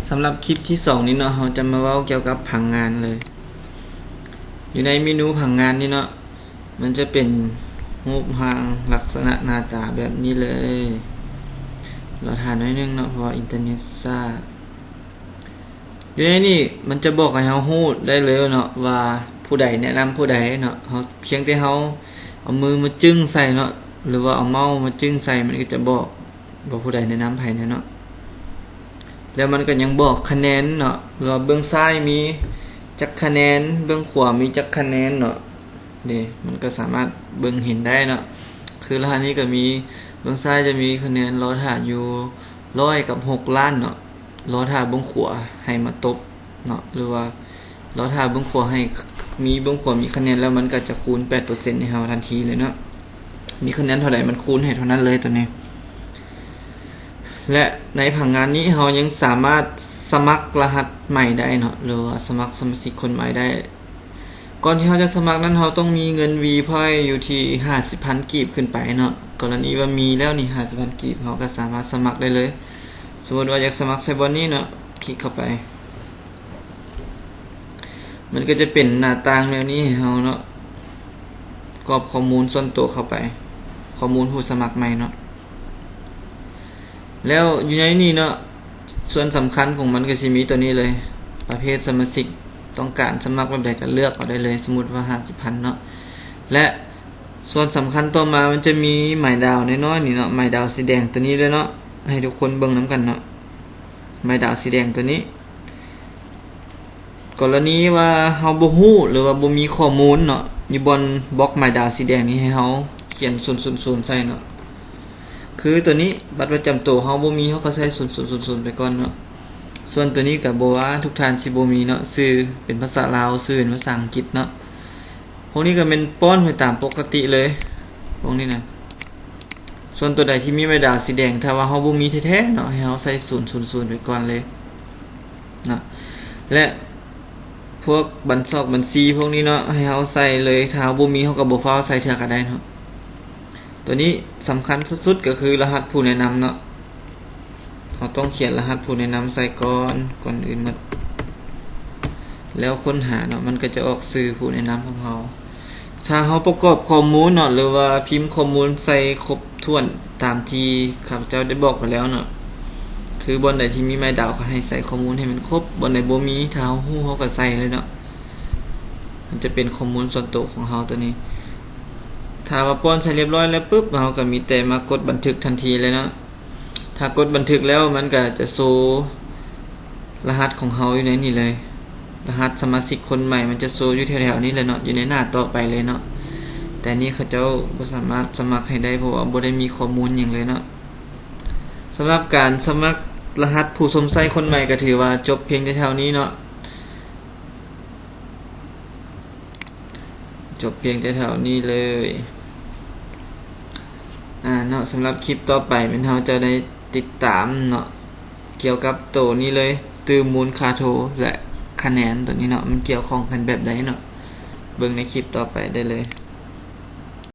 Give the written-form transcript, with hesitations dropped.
สำหรับคลิปที่2นี้เนาะเราจะมาเว้าเกี่ยวกับผังงานเลยอยู่ในเมนูผังงานนี่เนาะมันจะเป็นรูปร่างลักษณะหน้าตาแบบนี้เลยเราถ่ายน้อยนึงเนาะเพราะอินเทอร์เน็ตช้าอยู่ในนี่มันจะบอกให้เราฮู้ได้เลยเนาะว่าผู้ใดแนะนำผู้ใดเนาะเราเพียงแต่เราเอามือมาจึ้งใส่เนาะหรือว่าเอาเมาส์มาจึ้งใส่มันก็จะบอกผู้ใดแนะนำไผเนาะแล้วมันก็ยังบอกคะแนนเนาะว่าเบื้องซ้ายมีจักคะแนนเบื้องขวามีจักคะแนนเนาะนี่มันก็สามารถเบิ่งเห็นได้เนาะคือรหัสนี้ก็มีเบื้องซ้ายจะมีคะแนนรอถ่าอยู่100กับ6ล้านเนาะรอถ่าเบื้องขวาให้มาตบเนาะหรือว่ารอถ่าเบื้องขวาให้มีเบื้องขวามีคะแนนแล้วมันก็จะคูณ 8% ให้เฮาทันทีเลยเนาะมีคะแนนเท่าใดมันคูณให้เท่านั้นเลยตัวนี้และในผังงานนี้เรายังสามารถสมัครรหัสใหม่ได้เนาะหรือว่าสมัครสมาชิกคนใหม่ได้ก่อนที่เราจะสมัครนั้นเราต้องมีเงิน V Point อยู่ที่ 50,000 กีบขึ้นไปเนาะกรณีว่ามีแล้วนี่ 50,000 กีบเราก็สามารถสมัครได้เลยสมมุติว่าอยากสมัครไซบอนนี้เนาะคลิกเข้าไปมันก็จะเป็นหน้าต่างแนวนี้ให้เราเนาะกรอกข้อมูลส่วนตัวเข้าไปข้อมูลผู้สมัครใหม่เนาะแล้วอยู่ในนี้เนาะส่วนสำคัญของมันก็สิมีตัวนี้เลยประเภทสมาชิกต้องการสมัครแบบใดก็เลือกเอาได้เลยสมมุติว่า 50,000 เนาะและส่วนสำคัญต่อมามันจะมีหมายดาวน้อยๆนี่เนาะหมายดาวสีแดงตัวนี้เลยเนาะให้ทุกคนเบิ่งนํกันเนาะหมายดาวสีแดงตัวนี้กรณีว่าเฮาบ่ฮู้หรือว่าบ่มีข้อมูลเนาะอยู่บนบล็อกหมายดาวสีแดงนี้ให้เฮาเขียน000ใส่เนาะคือตัวนี้บัตรประจำตัวเฮาบ่มีเฮาก็ใส่000ไปก่อนเนาะส่วนตัวนี้ก็บ่ว่าทุกท่านสิบ่มีเนาะชื่อเป็นภาษาลาวชื่อเป็นภาษาอังกฤษเนาะพวกนี้ก็เป็นป้อนไปตามปกติเลยพวกนี้นะส่วนตัวใดที่มีไม้ดาวสีแดงถ้าว่าเฮาบ่มีแท้ๆเนาะให้เฮาใส่000ไปก่อนเลยเนาะและพวกบัญชีพวกนี้เนาะให้เฮาใส่เลยถ้าเฮาบ่มีเฮาก็บ่ฟ้าวใส่เทื่อก็ได้เนาะตัวนี้สำคัญสุดๆก็คือรหัสผู้แนะนำเนาะเราต้องเขียนรหัสผู้แนะนำใส่ก่อนอื่นหมดแล้วค้นหาเนาะมันก็จะออกชื่อผู้แนะนำของเราถ้าเราประกอบข้อมูลเนาะหรือว่าพิมพ์ข้อมูลใส่ครบถ้วนตามที่ข้าพเจ้าได้บอกไปแล้วเนาะคือบนใดที่มีไม้ดาวก็ให้ใส่ข้อมูลให้มันครบบนใดบ่มีถ้าเราฮู้เราก็ใส่เลยเนาะมันจะเป็นข้อมูลส่วนตัวของเราตัวนี้ถ้าว่าป้อนใช้เรียบร้อยแล้วปุ๊บเราก็มีแต่มากดบันทึกทันทีเลยเนาะถ้ากดบันทึกแล้วมันก็จะโชว์รหัสของเราอยู่ในนี้เลยรหัสสมาชิกคนใหม่มันจะโชว์อยู่แถวๆนี้เลยเนาะอยู่ในหน้าต่อไปเลยเนาะแต่นี่เขาเจ้าบ่สามารถสมัครให้ได้เพราะว่าบ่ได้มีข้อมูลหยังเลยเนาะสำหรับการสมัครรหัสผู้สมใส่คนใหม่ก็ถือว่าจบเพียงแถวๆนี้เนาะจบเพียงแถวๆนี้เลยเนาะสำหรับคลิปต่อไปเป็นเราจะได้ติดตามเนาะเกี่ยวกับตัวนี้เลยตือมูลค่าโทรและคะแนนตัวนี้เนาะมันเกี่ยวข้องกันแบบใดเนาะเบิ่งในคลิปต่อไปได้เลย